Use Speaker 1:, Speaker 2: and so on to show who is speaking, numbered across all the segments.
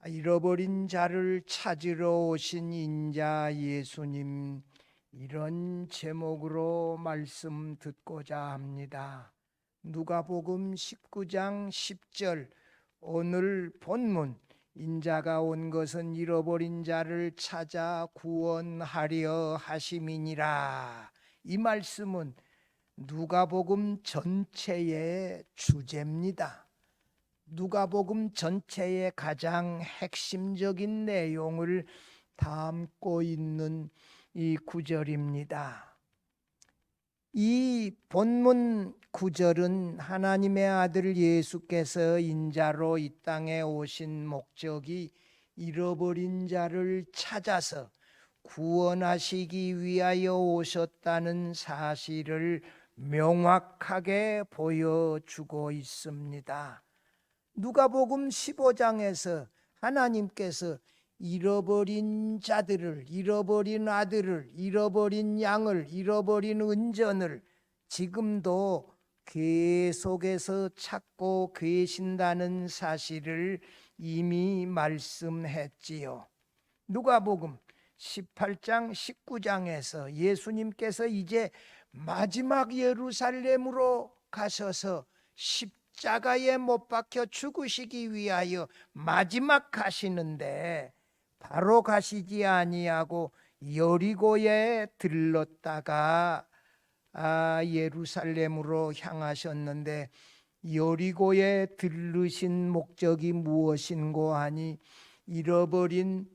Speaker 1: 잃어버린 자를 찾으러 오신 인자 예수님, 이런 제목으로 말씀 듣고자 합니다. 누가복음 19장 10절, 오늘 본문 인자가 온 것은 잃어버린 자를 찾아 구원하려 하심이니라. 이 말씀은 누가복음 전체의 주제입니다. 누가복음 전체의 가장 핵심적인 내용을 담고 있는 이 구절입니다. 이 본문 구절은 하나님의 아들 예수께서 인자로 이 땅에 오신 목적이 잃어버린 자를 찾아서 구원하시기 위하여 오셨다는 사실을 명확하게 보여주고 있습니다. 누가복음 15장에서 하나님께서 잃어버린 자들을, 잃어버린 아들을, 잃어버린 양을, 잃어버린 은전을 지금도 계속해서 찾고 계신다는 사실을 이미 말씀했지요. 누가복음 18장 19장에서 예수님께서 이제 마지막 예루살렘으로 가셔서 십자가에 못 박혀 죽으시기 위하여 마지막 가시는데 바로 가시지 아니하고 여리고에 들렀다가 예루살렘으로 향하셨는데, 여리고에 들르신 목적이 무엇인고 하니 잃어버린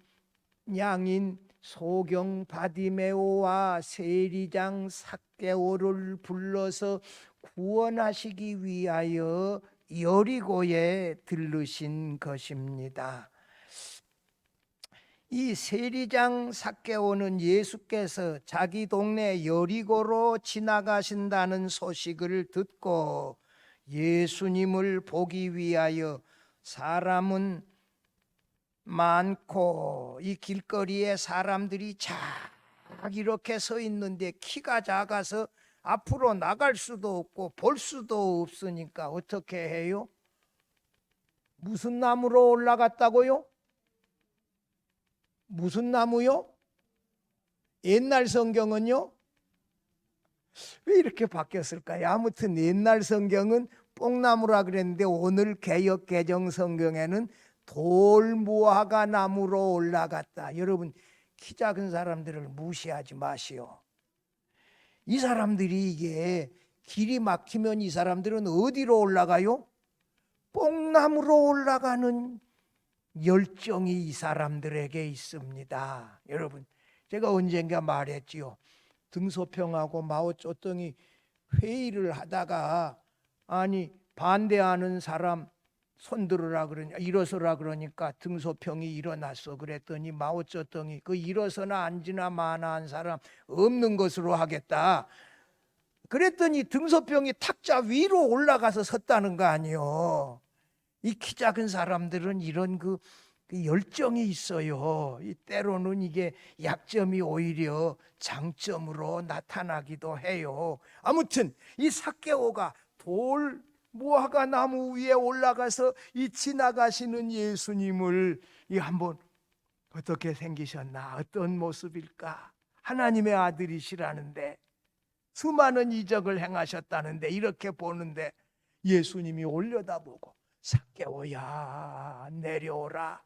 Speaker 1: 양인 소경 바디메오와 세리장 삭개오를 불러서 구원하시기 위하여 여리고에 들르신 것입니다. 이 세리장 삭개오는 예수께서 자기 동네 여리고로 지나가신다는 소식을 듣고 예수님을 보기 위하여 사람은 많고 이 길거리에 사람들이 쫙 이렇게 서 있는데 키가 작아서 앞으로 나갈 수도 없고 볼 수도 없으니까 어떻게 해요? 무슨 나무로 올라갔다고요? 무슨 나무요? 옛날 성경은요? 왜 이렇게 바뀌었을까요? 아무튼 옛날 성경은 뽕나무라 그랬는데 오늘 개역 개정 성경에는 돌무화과 나무로 올라갔다. 여러분, 키 작은 사람들을 무시하지 마시오. 이 사람들이 이게 길이 막히면 이 사람들은 어디로 올라가요? 뽕나무로 올라가는 열정이 이 사람들에게 있습니다. 여러분, 제가 언젠가 말했지요. 등소평하고 마오쩌둥이 회의를 하다가 아니 반대하는 사람 손들으라 그러냐, 일어서라 그러니까 등소평이 일어났어. 그랬더니 마오쩌둥이 그 일어서나 앉으나 마나 한 사람 없는 것으로 하겠다. 그랬더니 등소평이 탁자 위로 올라가서 섰다는 거 아니요. 이 키 작은 사람들은 이런 그 열정이 있어요. 때로는 이게 약점이 오히려 장점으로 나타나기도 해요. 아무튼 이 삭개오가 돌 무화과 나무 위에 올라가서 이 지나가시는 예수님을 한번 어떻게 생기셨나, 어떤 모습일까? 하나님의 아들이시라는데, 수많은 이적을 행하셨다는데 이렇게 보는데 예수님이 올려다보고 삭개오야 내려오라.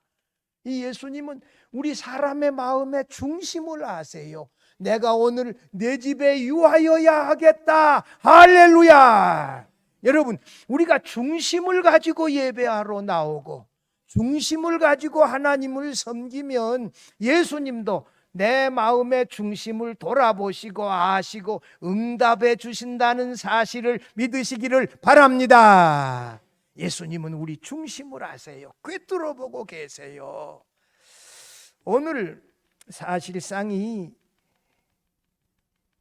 Speaker 1: 이 예수님은 우리 사람의 마음의 중심을 아세요. 내가 오늘 내 집에 유하여야 하겠다. 할렐루야. 여러분, 우리가 중심을 가지고 예배하러 나오고 중심을 가지고 하나님을 섬기면 예수님도 내 마음의 중심을 돌아보시고 아시고 응답해 주신다는 사실을 믿으시기를 바랍니다. 예수님은 우리 중심을 아세요. 꿰뚫어보고 계세요. 오늘 사실상 이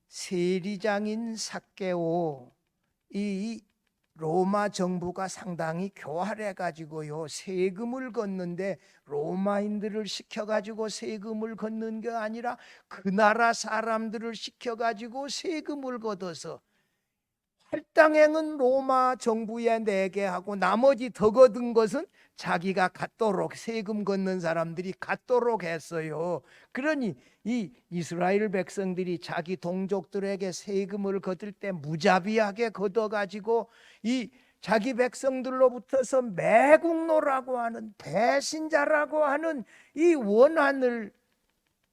Speaker 1: 세리장인 삭개오, 이 로마 정부가 상당히 교활해 가지고요, 세금을 걷는데 로마인들을 시켜 가지고 세금을 걷는 게 아니라 그 나라 사람들을 시켜 가지고 세금을 걷어서 할당행은 로마 정부에 내게 하고 나머지 더 거둔 것은 자기가 갖도록, 세금 걷는 사람들이 갖도록 했어요. 그러니 이 이스라엘 백성들이 자기 동족들에게 세금을 거둘 때 무자비하게 걷어가지고 이 자기 백성들로부터서 매국노라고 하는, 배신자라고 하는 이 원한을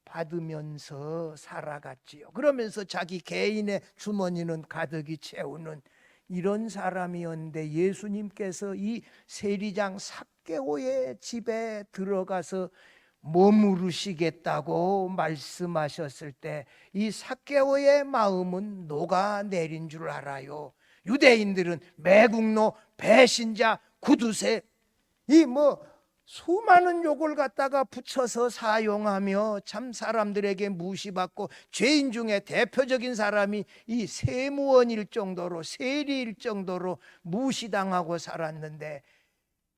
Speaker 1: 받으면서 살아갔지요. 그러면서 자기 개인의 주머니는 가득히 채우는 이런 사람이었는데, 예수님께서 이 세리장 삭개오의 집에 들어가서 머무르시겠다고 말씀하셨을 때 이 삭개오의 마음은 녹아내린 줄 알아요. 유대인들은 매국노, 배신자, 구두쇠, 이 수많은 욕을 갖다가 붙여서 사용하며 참 사람들에게 무시받고, 죄인 중에 대표적인 사람이 이 세무원일 정도로, 세리일 정도로 무시당하고 살았는데,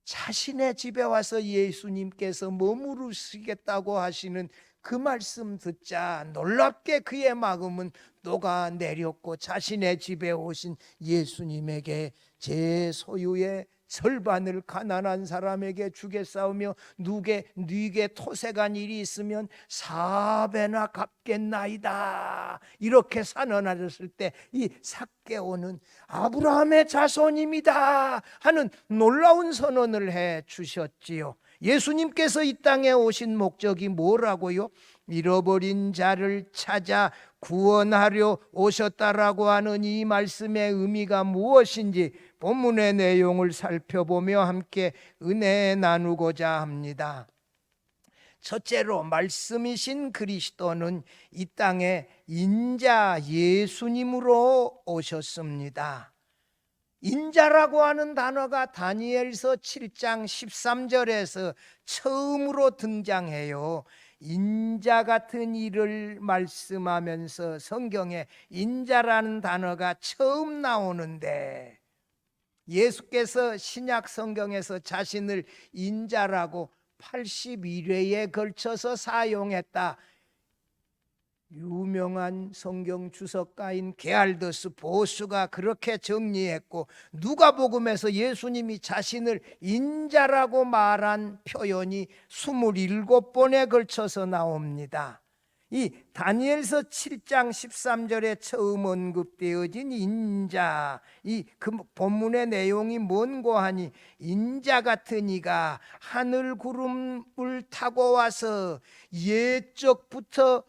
Speaker 1: 자신의 집에 와서 예수님께서 머무르시겠다고 하시는 그 말씀 듣자 놀랍게 그의 마음은 녹아내렸고, 자신의 집에 오신 예수님에게 제 소유의 절반을 가난한 사람에게 주겠사오며 네게 토색한 일이 있으면 4배나 갚겠나이다, 이렇게 선언하셨을 때 이 삭개오는 아브라함의 자손입니다 하는 놀라운 선언을 해 주셨지요. 예수님께서 이 땅에 오신 목적이 뭐라고요? 잃어버린 자를 찾아 구원하려 오셨다라고 하는 이 말씀의 의미가 무엇인지 본문의 내용을 살펴보며 함께 은혜 나누고자 합니다. 첫째로, 말씀이신 그리스도는 이 땅에 인자 예수님으로 오셨습니다. 인자라고 하는 단어가 다니엘서 7장 13절에서 처음으로 등장해요. 인자 같은 일을 말씀하면서 성경에 인자라는 단어가 처음 나오는데, 예수께서 신약 성경에서 자신을 인자라고 81회에 걸쳐서 사용했다. 유명한 성경 주석가인 게알더스 보수가 그렇게 정리했고, 누가복음에서 예수님이 자신을 인자라고 말한 표현이 27번에 걸쳐서 나옵니다. 이 다니엘서 7장 13절에 처음 언급되어진 인자, 그 본문의 내용이 뭔고 하니, 인자 같은 이가 하늘 구름을 타고 와서 옛적부터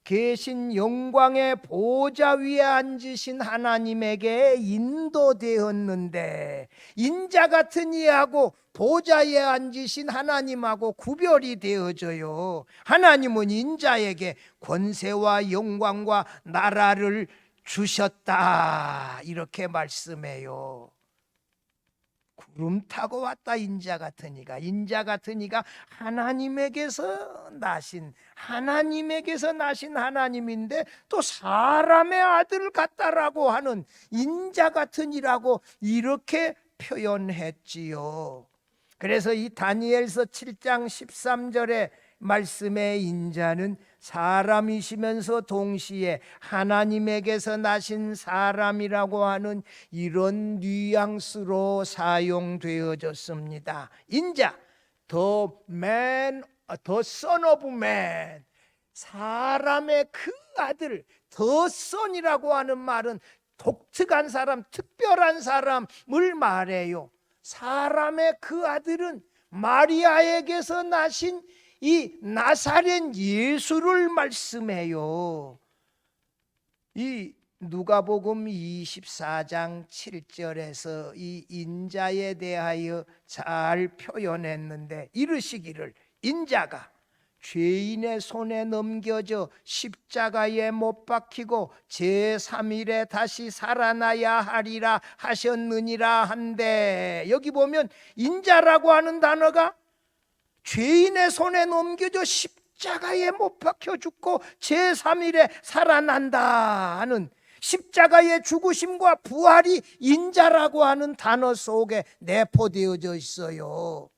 Speaker 1: 계신 영광의 보좌 위에 앉으신 하나님에게 인도되었는데, 인자 같은 이하고 보좌에 앉으신 하나님하고 구별이 되어져요. 하나님은 인자에게 권세와 영광과 나라를 주셨다, 이렇게 말씀해요. 구름 타고 왔다 인자 같은 이가. 인자 같은 이가 하나님에게서 나신 하나님인데 또 사람의 아들 같다라고 하는 인자 같은 이라고 이렇게 표현했지요. 그래서 이 다니엘서 7장 13절의 말씀의 인자는 사람이시면서 동시에 하나님에게서 나신 사람이라고 하는 이런 뉘앙스로 사용되어졌습니다. 인자, the son of man, 사람의 그 아들, the son이라고 하는 말은 독특한 사람, 특별한 사람을 말해요. 사람의 그 아들은 마리아에게서 나신 이 나사렛 예수를 말씀해요. 이 누가복음 24장 7절에서 이 인자에 대하여 잘 표현했는데, 이르시기를 인자가 죄인의 손에 넘겨져 십자가에 못 박히고 제3일에 다시 살아나야 하리라 하셨느니라 한데, 여기 보면 인자라고 하는 단어가 죄인의 손에 넘겨져 십자가에 못 박혀 죽고 제3일에 살아난다 하는 십자가의 죽으심과 부활이 인자라고 하는 단어 속에 내포되어져 있어요.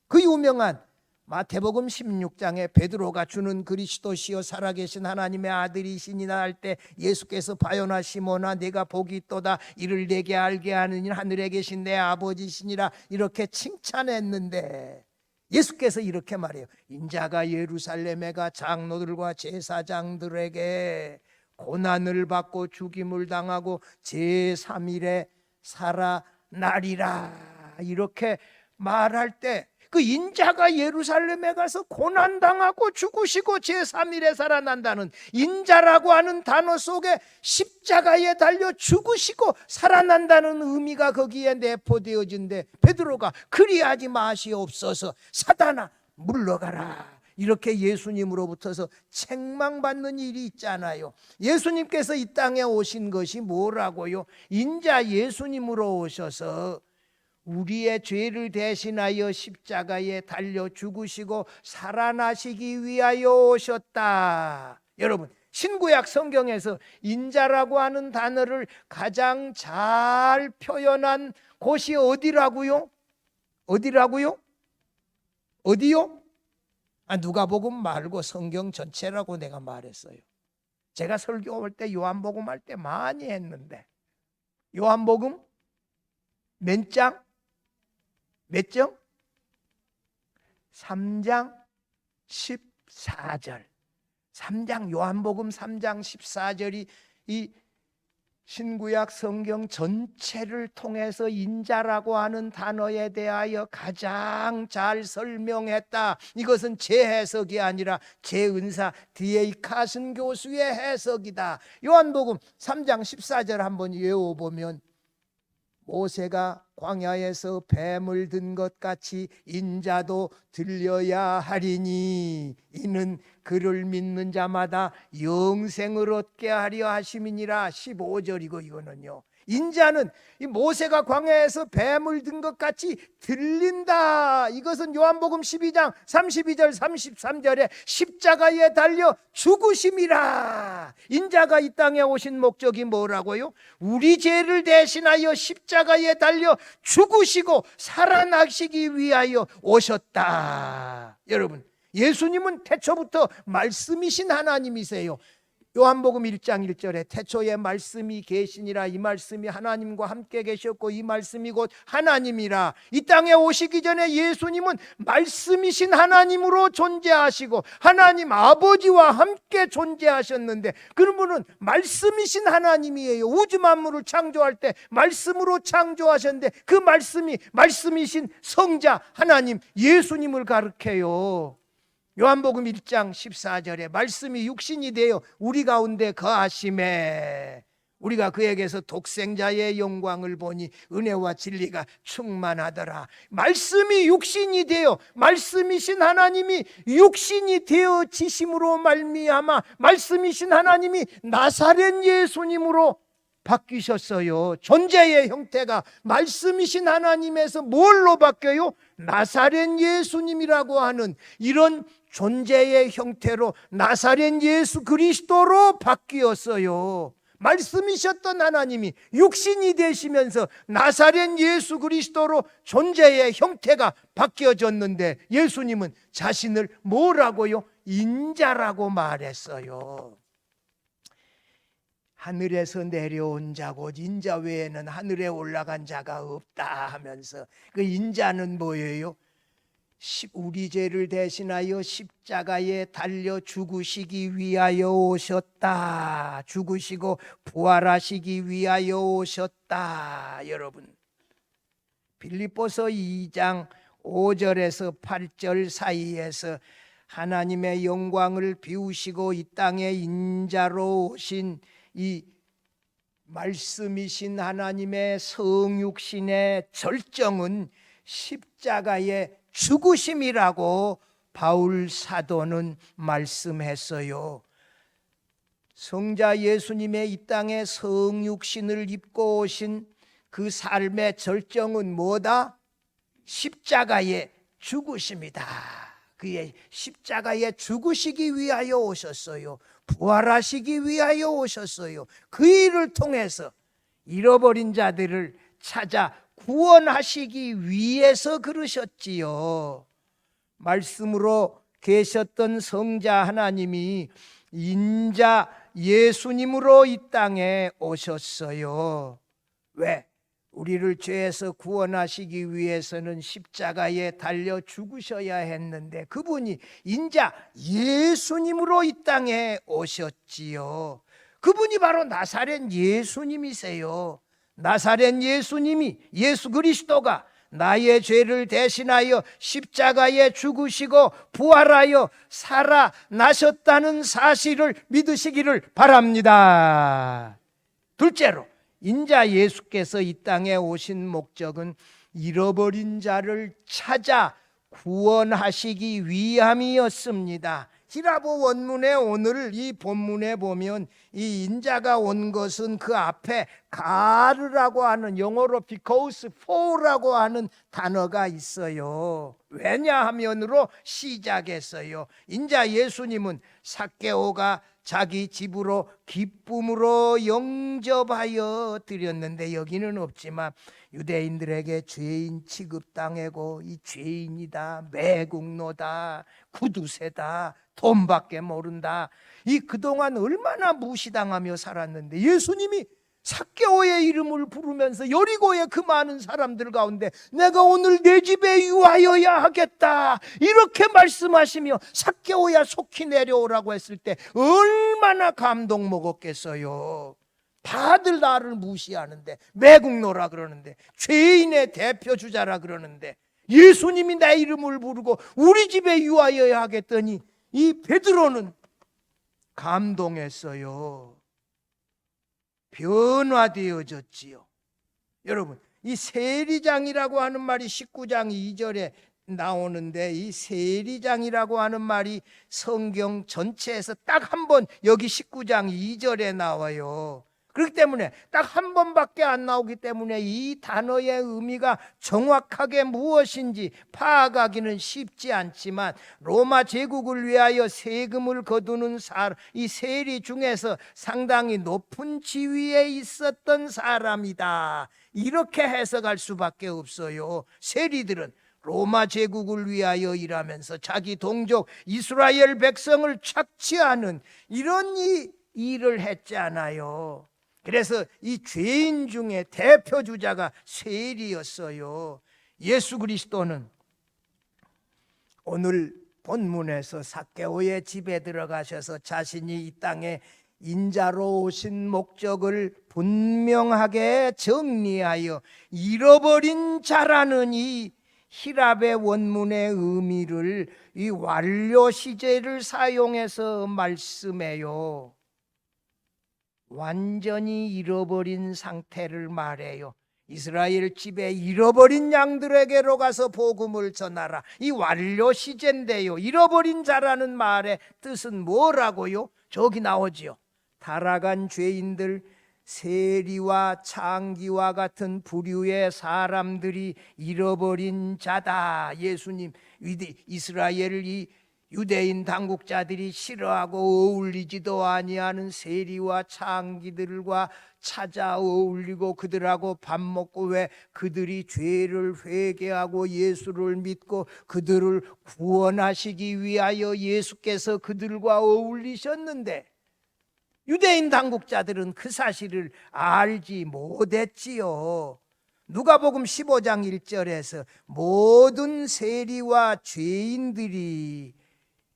Speaker 1: 그 유명한 마태복음 16장에 베드로가 주는 그리스도시요 살아계신 하나님의 아들이시니라 할 때 예수께서 바요나 시몬아 네가 복이 있도다 이를 내게 알게 하느니 하늘에 계신 내 아버지시니라 이렇게 칭찬했는데 예수께서 이렇게 말해요. 인자가 예루살렘에 가 장로들과 제사장들에게 고난을 받고 죽임을 당하고 제3일에 살아나리라 이렇게 말할 때 그 인자가 예루살렘에 가서 고난당하고 죽으시고 제3일에 살아난다는 인자라고 하는 단어 속에 십자가에 달려 죽으시고 살아난다는 의미가 거기에 내포되어진데 베드로가 그리하지 마시옵소서 사단아 물러가라 이렇게 예수님으로부터서 책망받는 일이 있잖아요. 예수님께서 이 땅에 오신 것이 뭐라고요? 인자 예수님으로 오셔서 우리의 죄를 대신하여 십자가에 달려 죽으시고 살아나시기 위하여 오셨다. 여러분 신구약 성경에서 인자라고 하는 단어를 가장 잘 표현한 곳이 어디라고요? 어디라고요? 어디요? 누가복음 말고 성경 전체라고 내가 말했어요. 제가 설교할 때 요한복음 할 때 많이 했는데 요한복음 몇 장? 몇 장? 3장 14절 3장 요한복음 3장 14절이 이 신구약 성경 전체를 통해서 인자라고 하는 단어에 대하여 가장 잘 설명했다. 이것은 제 해석이 아니라 제 은사 D.A. 카슨 교수의 해석이다. 요한복음 3장 14절 한번 외워보면 모세가 광야에서 뱀을 든 것 같이 인자도 들려야 하리니 이는 그를 믿는 자마다 영생을 얻게 하려 하심이니라. 15절이고 이거는요 인자는 이 모세가 광야에서 뱀을 든 것 같이 들린다. 이것은 요한복음 12장 32절 33절에 십자가에 달려 죽으심이라. 인자가 이 땅에 오신 목적이 뭐라고요? 우리 죄를 대신하여 십자가에 달려 죽으시고 살아나시기 위하여 오셨다. 여러분 예수님은 태초부터 말씀이신 하나님이세요. 요한복음 1장 1절에 태초에 말씀이 계시니라. 이 말씀이 하나님과 함께 계셨고 이 말씀이 곧 하나님이라. 이 땅에 오시기 전에 예수님은 말씀이신 하나님으로 존재하시고 하나님 아버지와 함께 존재하셨는데 그러면은 말씀이신 하나님이에요. 우주 만물을 창조할 때 말씀으로 창조하셨는데 그 말씀이 말씀이신 성자 하나님 예수님을 가르쳐요. 요한복음 1장 14절에 말씀이 육신이 되어 우리 가운데 거하심에 우리가 그에게서 독생자의 영광을 보니 은혜와 진리가 충만하더라. 말씀이 육신이 되어 말씀이신 하나님이 육신이 되어지심으로 말미암아 말씀이신 하나님이 나사렛 예수님으로 바뀌셨어요. 존재의 형태가 말씀이신 하나님에서 뭘로 바뀌어요? 나사렛 예수님이라고 하는 이런 존재의 형태로 나사렛 예수 그리스도로 바뀌었어요. 말씀이셨던 하나님이 육신이 되시면서 나사렛 예수 그리스도로 존재의 형태가 바뀌어졌는데 예수님은 자신을 뭐라고요? 인자라고 말했어요. 하늘에서 내려온 자고 인자 외에는 하늘에 올라간 자가 없다 하면서 그 인자는 뭐예요? 우리 죄를 대신하여 십자가에 달려 죽으시기 위하여 오셨다. 죽으시고 부활하시기 위하여 오셨다. 여러분 빌립보서 2장 5절에서 8절 사이에서 하나님의 영광을 비우시고 이 땅에 인자로 오신 이 말씀이신 하나님의 성육신의 절정은 십자가의 죽으심이라고 바울 사도는 말씀했어요. 성자 예수님의 이 땅에 성육신을 입고 오신 그 삶의 절정은 뭐다? 십자가의 죽으심이다. 그의 십자가에 죽으시기 위하여 오셨어요. 부활하시기 위하여 오셨어요. 그 일을 통해서 잃어버린 자들을 찾아 구원하시기 위해서 그러셨지요. 말씀으로 계셨던 성자 하나님이 인자 예수님으로 이 땅에 오셨어요. 왜? 우리를 죄에서 구원하시기 위해서는 십자가에 달려 죽으셔야 했는데 그분이 인자 예수님으로 이 땅에 오셨지요. 그분이 바로 나사렛 예수님이세요. 나사렛 예수님이, 예수 그리스도가 나의 죄를 대신하여 십자가에 죽으시고 부활하여 살아나셨다는 사실을 믿으시기를 바랍니다. 둘째로, 인자 예수께서 이 땅에 오신 목적은 잃어버린 자를 찾아 구원하시기 위함이었습니다. 히라보 원문의 오늘 이 본문에 보면 이 인자가 온 것은 그 앞에 가르라고 하는, 영어로 because for라고 하는 단어가 있어요. 왜냐하면으로 시작했어요. 인자 예수님은 삭개오가 자기 집으로 기쁨으로 영접하여 드렸는데 여기는 없지만 유대인들에게 죄인 취급당하고 이 죄인이다, 매국노다, 구두쇠다, 돈밖에 모른다, 이 그동안 얼마나 무시당하며 살았는데 예수님이 삭개오의 이름을 부르면서 여리고의 그 많은 사람들 가운데 내가 오늘 내 집에 유하여야 하겠다 이렇게 말씀하시며 삭개오야 속히 내려오라고 했을 때 얼마나 감동 먹었겠어요. 다들 나를 무시하는데, 매국노라 그러는데, 죄인의 대표주자라 그러는데 예수님이 내 이름을 부르고 우리 집에 유하여야 하겠더니 이 베드로는 감동했어요. 변화되어졌지요. 여러분, 이 세리장이라고 하는 말이 19장 2절에 나오는데 이 세리장이라고 하는 말이 성경 전체에서 딱 한 번 여기 19장 2절에 나와요. 그렇기 때문에 딱 한 번밖에 안 나오기 때문에 이 단어의 의미가 정확하게 무엇인지 파악하기는 쉽지 않지만 로마 제국을 위하여 세금을 거두는 이 세리 중에서 상당히 높은 지위에 있었던 사람이다, 이렇게 해석할 수밖에 없어요. 세리들은 로마 제국을 위하여 일하면서 자기 동족 이스라엘 백성을 착취하는 이런 일을 했잖아요. 그래서 이 죄인 중에 대표주자가 세리였어요. 예수 그리스도는 오늘 본문에서 삭개오의 집에 들어가셔서 자신이 이 땅에 인자로 오신 목적을 분명하게 정리하여 잃어버린 자라는 이 히랍의 원문의 의미를 이 완료 시제를 사용해서 말씀해요. 완전히 잃어버린 상태를 말해요. 이스라엘 집에 잃어버린 양들에게로 가서 복음을 전하라, 이 완료 시제인데요. 잃어버린 자라는 말의 뜻은 뭐라고요? 저기 나오지요. 타락한 죄인들, 세리와 창기와 같은 부류의 사람들이 잃어버린 자다. 예수님, 이스라엘을 이 유대인 당국자들이 싫어하고 어울리지도 아니하는 세리와 창기들과 찾아 어울리고 그들하고 밥 먹고, 왜 그들이 죄를 회개하고 예수를 믿고 그들을 구원하시기 위하여 예수께서 그들과 어울리셨는데 유대인 당국자들은 그 사실을 알지 못했지요. 누가복음 15장 1절에서 모든 세리와 죄인들이,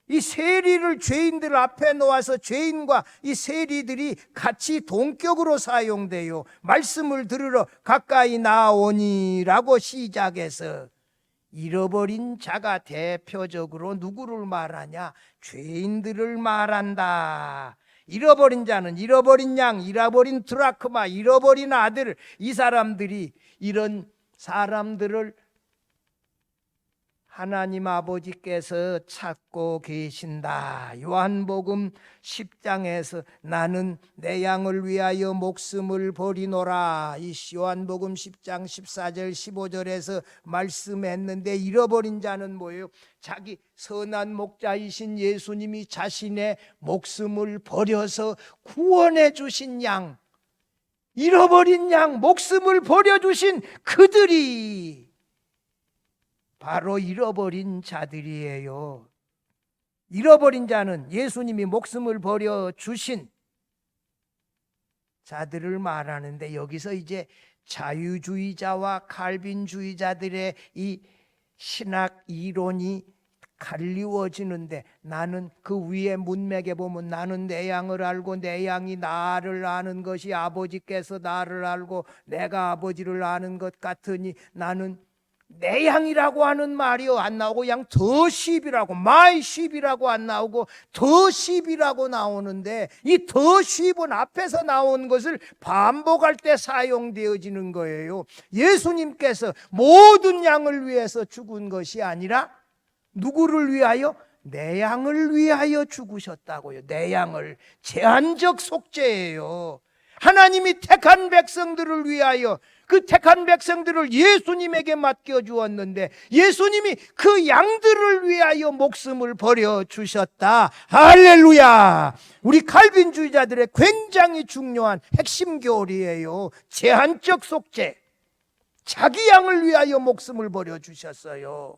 Speaker 1: 이 세리를 죄인들 앞에 놓아서 죄인과 이 세리들이 같이 동격으로 사용돼요. 말씀을 들으러 가까이 나오니라고 시작해서 잃어버린 자가 대표적으로 누구를 말하냐? 죄인들을 말한다. 잃어버린 자는 잃어버린 양, 잃어버린 드라크마, 잃어버린 아들, 이 사람들이, 이런 사람들을 하나님 아버지께서 찾고 계신다. 요한복음 10장에서 나는 내 양을 위하여 목숨을 버리노라, 이 요한복음 10장 14절 15절에서 말씀했는데, 잃어버린 자는 뭐예요? 자기 선한 목자이신 예수님이 자신의 목숨을 버려서 구원해 주신 양, 잃어버린 양, 목숨을 버려주신 그들이 바로 잃어버린 자들이에요. 잃어버린 자는 예수님이 목숨을 버려 주신 자들을 말하는데, 여기서 이제 자유주의자와 칼빈주의자들의 이 신학 이론이 갈리워지는데, 나는 그 위에 문맥에 보면 나는 내 양을 알고 내 양이 나를 아는 것이 아버지께서 나를 알고 내가 아버지를 아는 것 같으니, 나는 내 양이라고 하는 말이 안 나오고 양 더 sheep이라고, my sheep이라고 안 나오고 더 sheep이라고 나오는데, 이 더 sheep은 앞에서 나온 것을 반복할 때 사용되어지는 거예요. 예수님께서 모든 양을 위해서 죽은 것이 아니라 누구를 위하여? 내 양을 위하여 죽으셨다고요. 내 양을. 제한적 속죄예요. 하나님이 택한 백성들을 위하여, 그 택한 백성들을 예수님에게 맡겨주었는데 예수님이 그 양들을 위하여 목숨을 버려주셨다. 할렐루야. 우리 칼빈주의자들의 굉장히 중요한 핵심 교리예요. 제한적 속죄. 자기 양을 위하여 목숨을 버려주셨어요.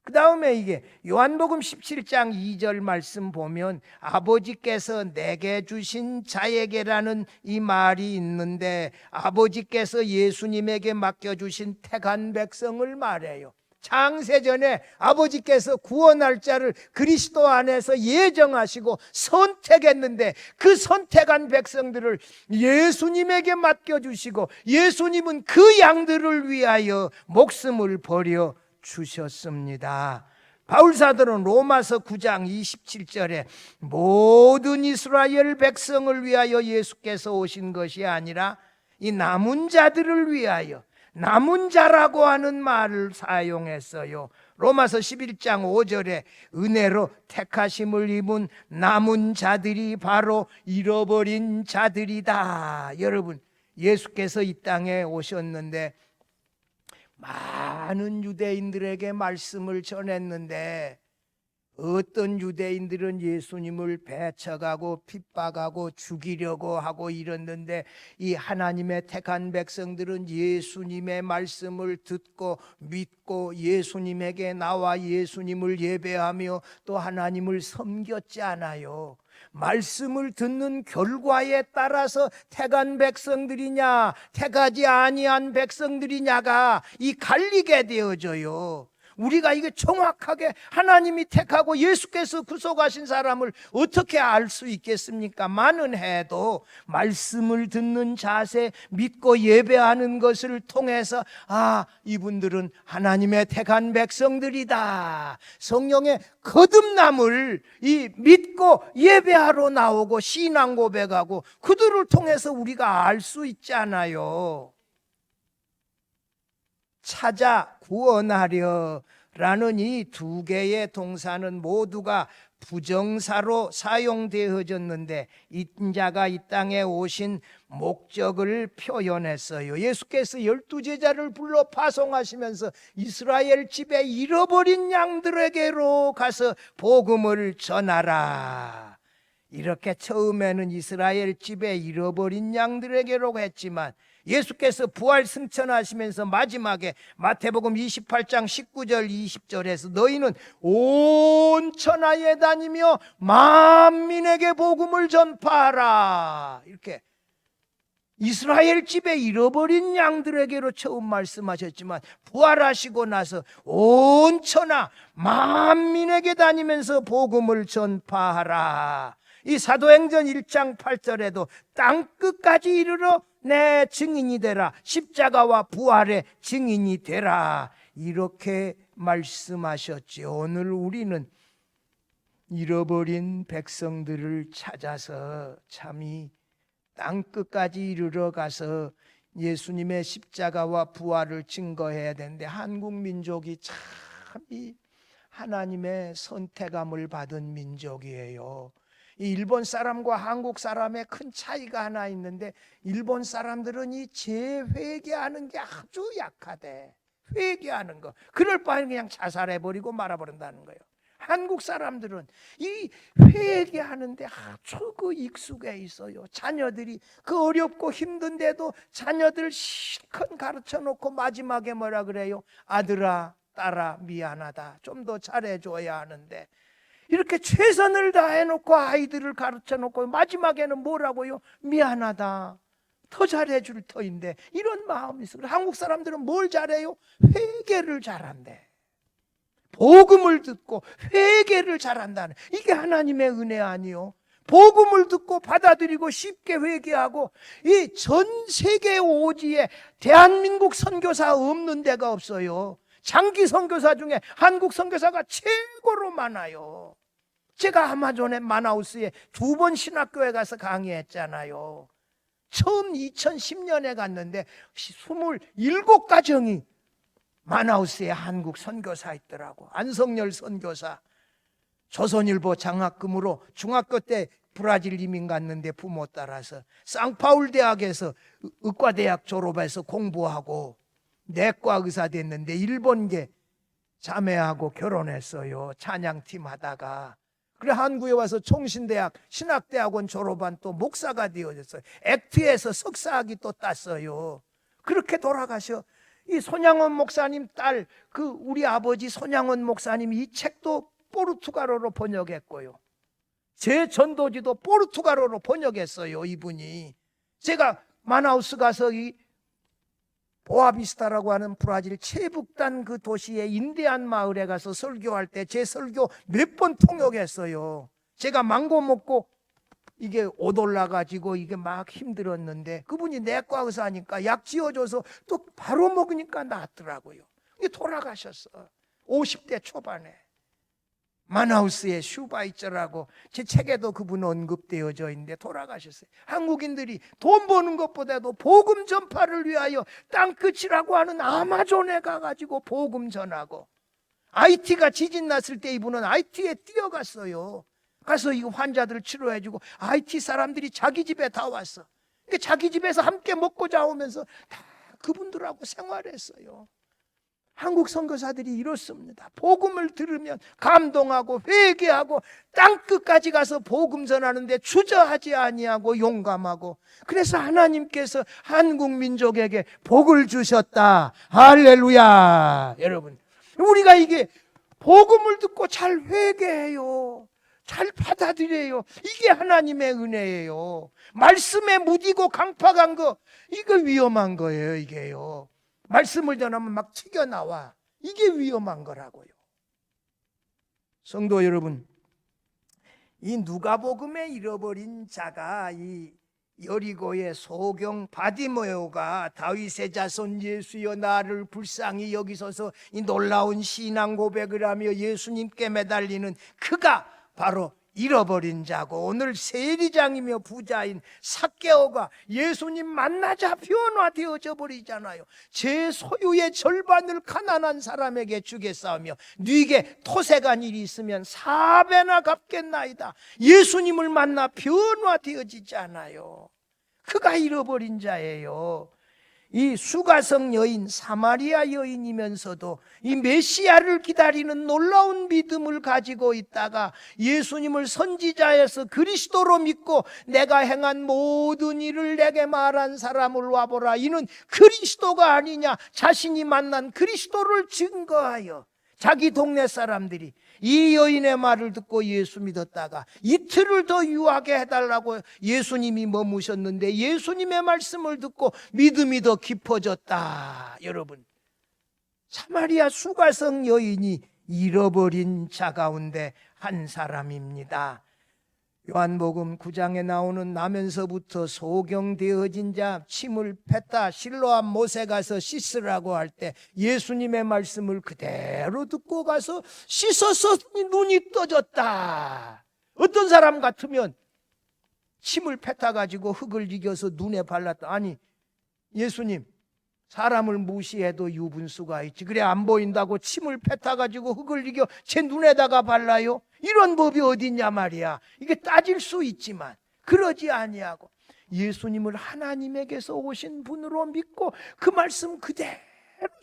Speaker 1: 그 다음에 이게 요한복음 17장 2절 말씀 보면 아버지께서 내게 주신 자에게라는 이 말이 있는데, 아버지께서 예수님에게 맡겨주신 택한 백성을 말해요. 창세전에 아버지께서 구원할 자를 그리스도 안에서 예정하시고 선택했는데, 그 선택한 백성들을 예수님에게 맡겨주시고 예수님은 그 양들을 위하여 목숨을 버려 주셨습니다. 바울사도는 로마서 9장 27절에 모든 이스라엘 백성을 위하여 예수께서 오신 것이 아니라 이 남은 자들을 위하여, 남은 자라고 하는 말을 사용했어요. 로마서 11장 5절에 은혜로 택하심을 입은 남은 자들이 바로 잃어버린 자들이다. 여러분, 예수께서 이 땅에 오셨는데 많은 유대인들에게 말씀을 전했는데, 어떤 유대인들은 예수님을 배척하고 핍박하고 죽이려고 하고 이랬는데, 이 하나님의 택한 백성들은 예수님의 말씀을 듣고 믿고 예수님에게 나와 예수님을 예배하며 또 하나님을 섬겼지 않아요. 말씀을 듣는 결과에 따라서 택한 백성들이냐 택하지 아니한 백성들이냐가 이 갈리게 되어져요. 우리가 이게 정확하게 하나님이 택하고 예수께서 구속하신 사람을 어떻게 알 수 있겠습니까? 많은 해도 말씀을 듣는 자세, 믿고 예배하는 것을 통해서 이분들은 하나님의 택한 백성들이다. 성령의 거듭남을 이 믿고 예배하러 나오고 신앙 고백하고 그들을 통해서 우리가 알 수 있잖아요. 찾아 구원하려 라는 이 두 개의 동사는 모두가 부정사로 사용되어졌는데, 인자가 이 땅에 오신 목적을 표현했어요. 예수께서 12제자를 불러 파송하시면서 이스라엘 집에 잃어버린 양들에게로 가서 복음을 전하라. 이렇게 처음에는 이스라엘 집에 잃어버린 양들에게로 했지만, 예수께서 부활 승천하시면서 마지막에 마태복음 28장 19절 20절에서 너희는 온 천하에 다니며 만민에게 복음을 전파하라, 이렇게 이스라엘 집에 잃어버린 양들에게로 처음 말씀하셨지만, 부활하시고 나서 온 천하 만민에게 다니면서 복음을 전파하라. 이 사도행전 1장 8절에도 땅끝까지 이르러 내 증인이 되라, 십자가와 부활의 증인이 되라, 이렇게 말씀하셨지. 오늘 우리는 잃어버린 백성들을 찾아서 참이 땅끝까지 이르러 가서 예수님의 십자가와 부활을 증거해야 되는데, 한국 민족이 참 이 하나님의 선택함을 받은 민족이에요. 이 일본 사람과 한국 사람의 큰 차이가 하나 있는데, 일본 사람들은 이 재회개하는 게 아주 약하대. 회개하는 거, 그럴 바에는 그냥 자살해버리고 말아버린다는 거예요. 한국 사람들은 이 회개하는데 아주 그 익숙해 있어요. 자녀들이 그 어렵고 힘든데도 자녀들 실컷 가르쳐 놓고 마지막에 뭐라 그래요? 아들아 딸아 미안하다, 좀 더 잘해줘야 하는데, 이렇게 최선을 다해놓고 아이들을 가르쳐놓고 마지막에는 뭐라고요? 미안하다, 더 잘해줄 터인데. 이런 마음이 있어요. 한국 사람들은 뭘 잘해요? 회개를 잘한대. 복음을 듣고 회개를 잘한다는, 이게 하나님의 은혜 아니요? 복음을 듣고 받아들이고 쉽게 회개하고, 이 전 세계 오지에 대한민국 선교사 없는 데가 없어요. 장기 선교사 중에 한국 선교사가 최고로 많아요. 제가 아마존의 마나우스에 2번 신학교에 가서 강의했잖아요. 처음 2010년에 갔는데 27가정이 마나우스에 한국 선교사 있더라고. 안성열 선교사. 조선일보 장학금으로 중학교 때 브라질 이민 갔는데 부모 따라서 상파울 대학에서 의과대학 졸업해서 공부하고 내과 의사 됐는데 일본계 자매하고 결혼했어요. 찬양팀 하다가. 그래 한국에 와서 총신대학 신학대학원 졸업한 또 목사가 되어졌어요. 액트에서 석사학위 또 땄어요. 그렇게 돌아가셔. 이 손양원 목사님 딸, 그 우리 아버지 손양원 목사님이 이 책도 포르투갈어로 번역했고요. 제 전도지도 포르투갈어로 번역했어요. 이분이. 제가 마나우스 가서 이 보아비스타라고 하는 브라질 최북단 그 도시의 인디안 마을에 가서 설교할 때 제 설교 몇 번 통역했어요. 제가 망고 먹고 이게 옷 올라가지고 이게 막 힘들었는데 그분이 내과 의사니까 약 지어줘서 또 바로 먹으니까 낫더라고요. 돌아가셨어. 50대 초반에. 마나우스의 슈바이처라고 제 책에도 그분 언급되어져 있는데 돌아가셨어요. 한국인들이 돈 버는 것보다도 복음 전파를 위하여 땅끝이라고 하는 아마존에 가가지고 복음 전하고, IT가 지진 났을 때 이분은 IT에 뛰어갔어요. 가서 이 환자들 치료해주고, IT 사람들이 자기 집에 다 왔어. 자기 집에서 함께 먹고 자오면서 다 그분들하고 생활했어요. 한국 선교사들이 이렇습니다. 복음을 들으면 감동하고 회개하고 땅끝까지 가서 복음 전하는데 주저하지 아니하고 용감하고, 그래서 하나님께서 한국 민족에게 복을 주셨다. 할렐루야. 여러분, 우리가 이게 복음을 듣고 잘 회개해요. 잘 받아들여요. 이게 하나님의 은혜예요. 말씀에 무디고 강팍한 거, 이거 위험한 거예요. 이게요. 말씀을 전하면 막 튀겨나와. 이게 위험한 거라고요. 성도 여러분, 이 누가복음에 잃어버린 자가 이 여리고의 소경 바디메오가 다윗의 자손 예수여 나를 불쌍히 여기소서, 이 놀라운 신앙 고백을 하며 예수님께 매달리는 그가 바로 잃어버린 자고, 오늘 세리장이며 부자인 삭개오가 예수님 만나자 변화되어져 버리잖아요. 제 소유의 절반을 가난한 사람에게 주겠사오며 네게 토색한 일이 있으면 4배나 갚겠나이다. 예수님을 만나 변화되어지지 않아요. 그가 잃어버린 자예요. 이 수가성 여인, 사마리아 여인이면서도 이 메시아를 기다리는 놀라운 믿음을 가지고 있다가 예수님을 선지자에서 그리스도로 믿고 내가 행한 모든 일을 내게 말한 사람을 와보라, 이는 그리스도가 아니냐, 자신이 만난 그리스도를 증거하여 자기 동네 사람들이 이 여인의 말을 듣고 예수 믿었다가 이틀을 더 유하게 해달라고 예수님이 머무셨는데 예수님의 말씀을 듣고 믿음이 더 깊어졌다. 여러분, 사마리아 수가성 여인이 잃어버린 자 가운데 한 사람입니다. 요한복음 9장에 나오는 나면서부터 소경되어진 자 침을 뱉다 실로암 못에 가서 씻으라고 할 때 예수님의 말씀을 그대로 듣고 가서 씻어서 눈이 떠졌다. 어떤 사람 같으면 침을 뱉어가지고 흙을 이겨서 눈에 발랐다. 아니, 예수님, 사람을 무시해도 유분수가 있지, 그래 안 보인다고 침을 뱉어가지고 흙을 이겨 제 눈에다가 발라요? 이런 법이 어디 있냐 말이야. 이게 따질 수 있지만 그러지 아니하고 예수님을 하나님에게서 오신 분으로 믿고 그 말씀 그대로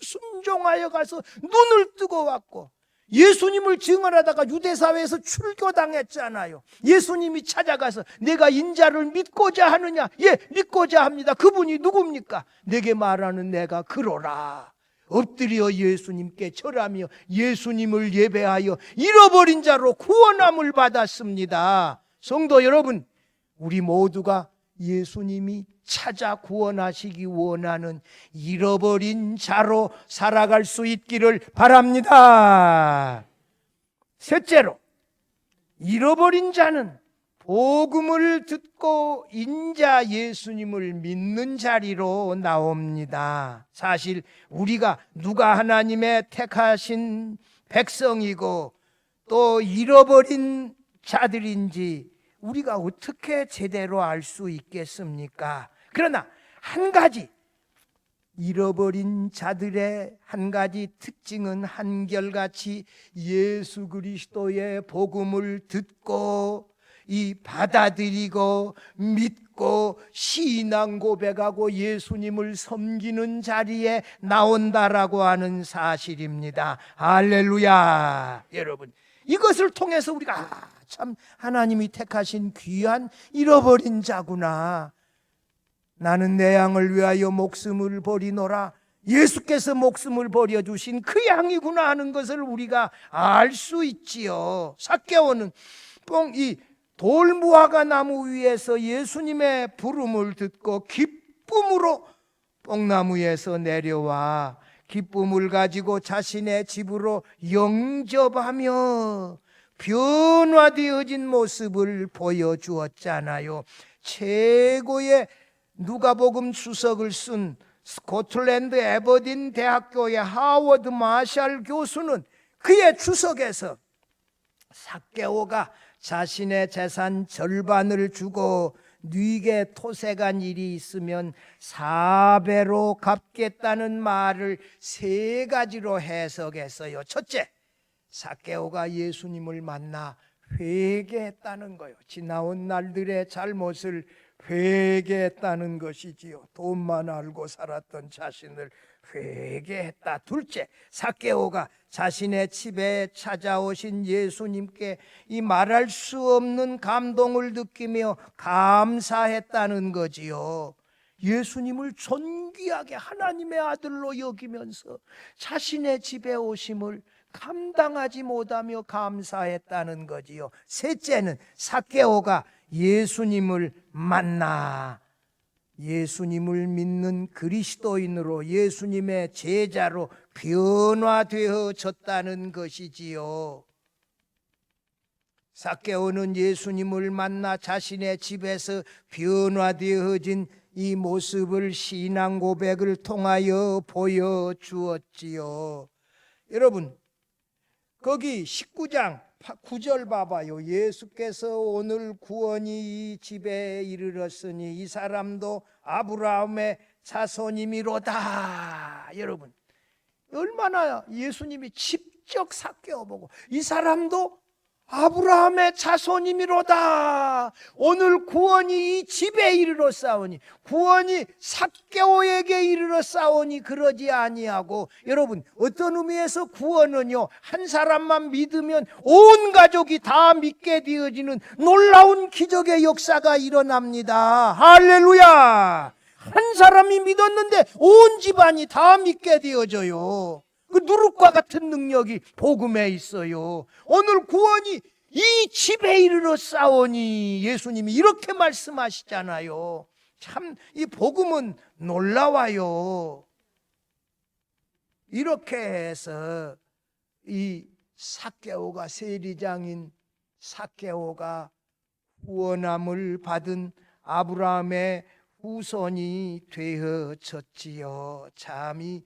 Speaker 1: 순종하여 가서 눈을 뜨고 왔고, 예수님을 증언하다가 유대사회에서 출교당했잖아요. 예수님이 찾아가서 내가 인자를 믿고자 하느냐? 예, 믿고자 합니다. 그분이 누굽니까? 내게 말하는 내가 그러라. 엎드려 예수님께 절하며 예수님을 예배하여 잃어버린 자로 구원함을 받았습니다. 성도 여러분, 우리 모두가 예수님이 찾아 구원하시기 원하는 잃어버린 자로 살아갈 수 있기를 바랍니다. 셋째로, 잃어버린 자는 복음을 듣고 인자 예수님을 믿는 자리로 나옵니다. 사실 우리가 누가 하나님의 택하신 백성이고 또 잃어버린 자들인지 우리가 어떻게 제대로 알 수 있겠습니까? 그러나 한 가지, 잃어버린 자들의 한 가지 특징은 한결같이 예수 그리스도의 복음을 듣고 이 받아들이고 믿고 신앙 고백하고 예수님을 섬기는 자리에 나온다라고 하는 사실입니다. 할렐루야. 여러분, 이것을 통해서 우리가 참 하나님이 택하신 귀한 잃어버린 자구나, 나는 내 양을 위하여 목숨을 버리노라, 예수께서 목숨을 버려주신 그 양이구나 하는 것을 우리가 알 수 있지요. 삭개오는 이 돌무화과 나무 위에서 예수님의 부름을 듣고 기쁨으로 뽕나무에서 내려와 기쁨을 가지고 자신의 집으로 영접하며 변화되어진 모습을 보여주었잖아요. 최고의 누가복음 주석을 쓴 스코틀랜드 에버딘 대학교의 하워드 마샬 교수는 그의 주석에서 삭개오가 자신의 재산 절반을 주고 네게 토색한 일이 있으면 4배로 갚겠다는 말을 3가지로 해석했어요. 첫째, 삭개오가 예수님을 만나 회개했다는 거예요. 지나온 날들의 잘못을 회개했다는 것이지요. 돈만 알고 살았던 자신을 회개했다. 둘째, 삭개오가 자신의 집에 찾아오신 예수님께 이 말할 수 없는 감동을 느끼며 감사했다는 거지요. 예수님을 존귀하게 하나님의 아들로 여기면서 자신의 집에 오심을 감당하지 못하며 감사했다는 거지요. 셋째는 삭개오가 예수님을 만나 예수님을 믿는 그리스도인으로 예수님의 제자로 변화되어졌다는 것이지요. 삭개오는 예수님을 만나 자신의 집에서 변화되어진 이 모습을 신앙 고백을 통하여 보여주었지요. 여러분, 거기 19장 9절 봐봐요. 예수께서 오늘 구원이 이 집에 이르렀으니 이 사람도 아브라함의 자손이미로다. 여러분, 얼마나 예수님이 직접 삭개오 보고 이 사람도 아브라함의 자손이미로다. 오늘 구원이 이 집에 이르렀사오니, 구원이 삭개오에게 이르렀사오니 그러지 아니하고, 여러분, 어떤 의미에서 구원은요, 한 사람만 믿으면 온 가족이 다 믿게 되어지는 놀라운 기적의 역사가 일어납니다. 할렐루야. 한 사람이 믿었는데 온 집안이 다 믿게 되어져요. 그 누룩과 같은 능력이 복음에 있어요. 오늘 구원이 이 집에 이르렀사오니, 예수님이 이렇게 말씀하시잖아요. 참 이 복음은 놀라워요. 이렇게 해서 이 삭개오가, 세리장인 삭개오가 구원함을 받은 아브라함의 후손이 되어졌지요. 참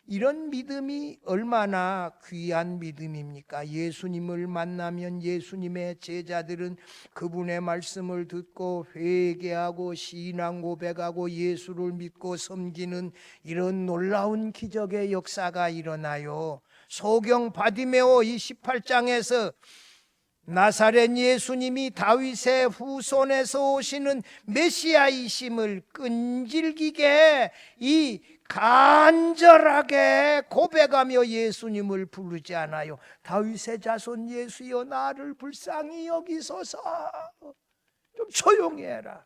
Speaker 1: 이런 믿음이 얼마나 귀한 믿음입니까? 예수님을 만나면 예수님의 제자들은 그분의 말씀을 듣고 회개하고 신앙 고백하고 예수를 믿고 섬기는 이런 놀라운 기적의 역사가 일어나요. 소경 바디메오 이 18장에서 나사렛 예수님이 다윗의 후손에서 오시는 메시아이심을 끈질기게 간절하게 고백하며 예수님을 부르지 않아요. 다윗의 자손 예수여 나를 불쌍히 여기소서. 좀 조용히 해라.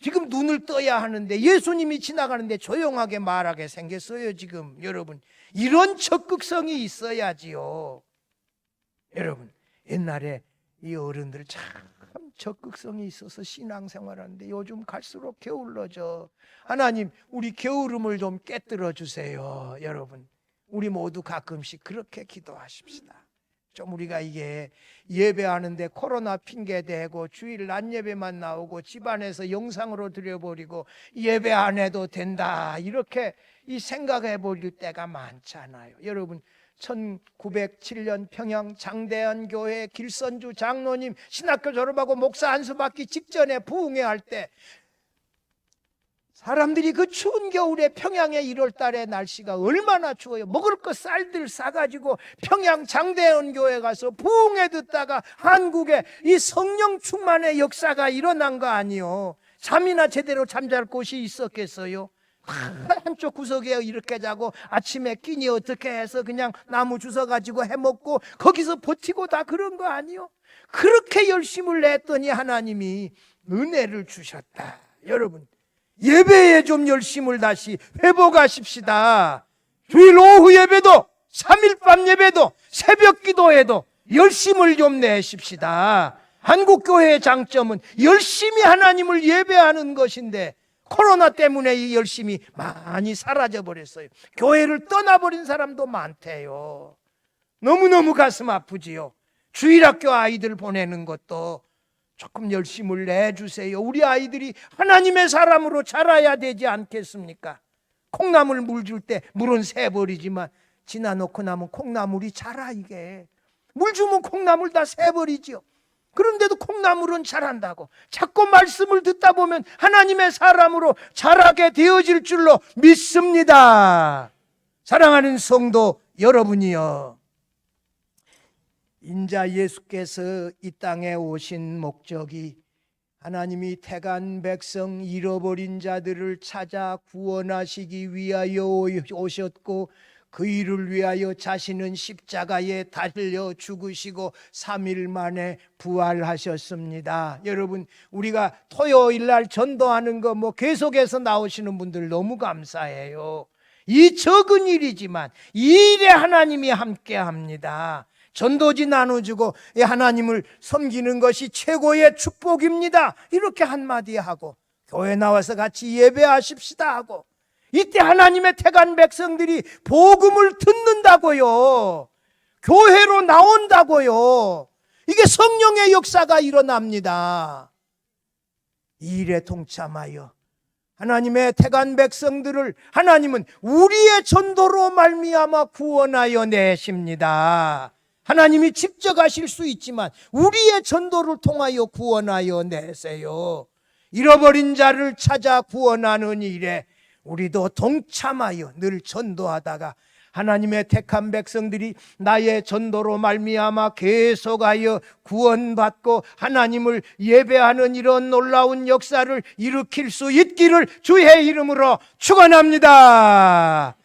Speaker 1: 지금 눈을 떠야 하는데 예수님이 지나가는데 조용하게 말하게 생겼어요. 지금 여러분, 이런 적극성이 있어야지요. 여러분, 옛날에 이 어른들 참 적극성이 있어서 신앙생활하는데 요즘 갈수록 게을러져. 하나님, 우리 게으름을 좀 깨뜨려 주세요. 여러분, 우리 모두 가끔씩 그렇게 기도하십시다. 좀 우리가 이게 예배하는데 코로나 핑계 대고 주일 낮 예배만 나오고 집안에서 영상으로 드려버리고 예배 안 해도 된다, 이렇게 이 생각해 버릴 때가 많잖아요. 여러분, 1907년 평양 장대한 교회 길선주 장로님 신학교 졸업하고 목사 안수 받기 직전에 부흥회 할 때 사람들이 그 추운 겨울에 평양의 1월 달에 날씨가 얼마나 추워요. 먹을 거 쌀들 싸가지고 평양 장대현 교회 가서 부흥회 듣다가 한국에 이 성령 충만의 역사가 일어난 거 아니요. 잠이나 제대로 잠잘 곳이 있었겠어요? 한쪽 구석에 이렇게 자고 아침에 끼니 어떻게 해서 그냥 나무 주워 가지고 해먹고 거기서 버티고 다 그런 거 아니요? 그렇게 열심을 냈더니 하나님이 은혜를 주셨다. 여러분, 예배에 좀 열심을 다시 회복하십시다. 주일 오후 예배도 3일 밤 예배도 새벽 기도에도 열심을 좀 내십시다. 한국교회의 장점은 열심히 하나님을 예배하는 것인데 코로나 때문에 이 열심이 많이 사라져 버렸어요. 교회를 떠나버린 사람도 많대요. 너무너무 가슴 아프지요. 주일학교 아이들 보내는 것도 조금 열심을 내주세요. 우리 아이들이 하나님의 사람으로 자라야 되지 않겠습니까? 콩나물 물 줄 때 물은 새버리지만 지나놓고 나면 콩나물이 자라. 이게 물 주면 콩나물 다 새버리지요. 그런데도 콩나물은 자란다고. 자꾸 말씀을 듣다 보면 하나님의 사람으로 자라게 되어질 줄로 믿습니다. 사랑하는 성도 여러분이여, 인자 예수께서 이 땅에 오신 목적이 하나님이 택한 백성 잃어버린 자들을 찾아 구원하시기 위하여 오셨고, 그 일을 위하여 자신은 십자가에 달려 죽으시고 3일 만에 부활하셨습니다. 여러분, 우리가 토요일 날 전도하는 거 계속해서 나오시는 분들 너무 감사해요. 이 적은 일이지만 이 일에 하나님이 함께 합니다. 전도지 나눠주고 하나님을 섬기는 것이 최고의 축복입니다. 이렇게 한마디 하고 교회 나와서 같이 예배하십시다 하고, 이때 하나님의 택한 백성들이 복음을 듣는다고요. 교회로 나온다고요. 이게 성령의 역사가 일어납니다. 이 일에 동참하여 하나님의 택한 백성들을 하나님은 우리의 전도로 말미암아 구원하여 내십니다. 하나님이 직접 하실 수 있지만 우리의 전도를 통하여 구원하여 내세요. 잃어버린 자를 찾아 구원하는 일에 우리도 동참하여 늘 전도하다가 하나님의 택한 백성들이 나의 전도로 말미암아 계속하여 구원받고 하나님을 예배하는 이런 놀라운 역사를 일으킬 수 있기를 주의 이름으로 축원합니다.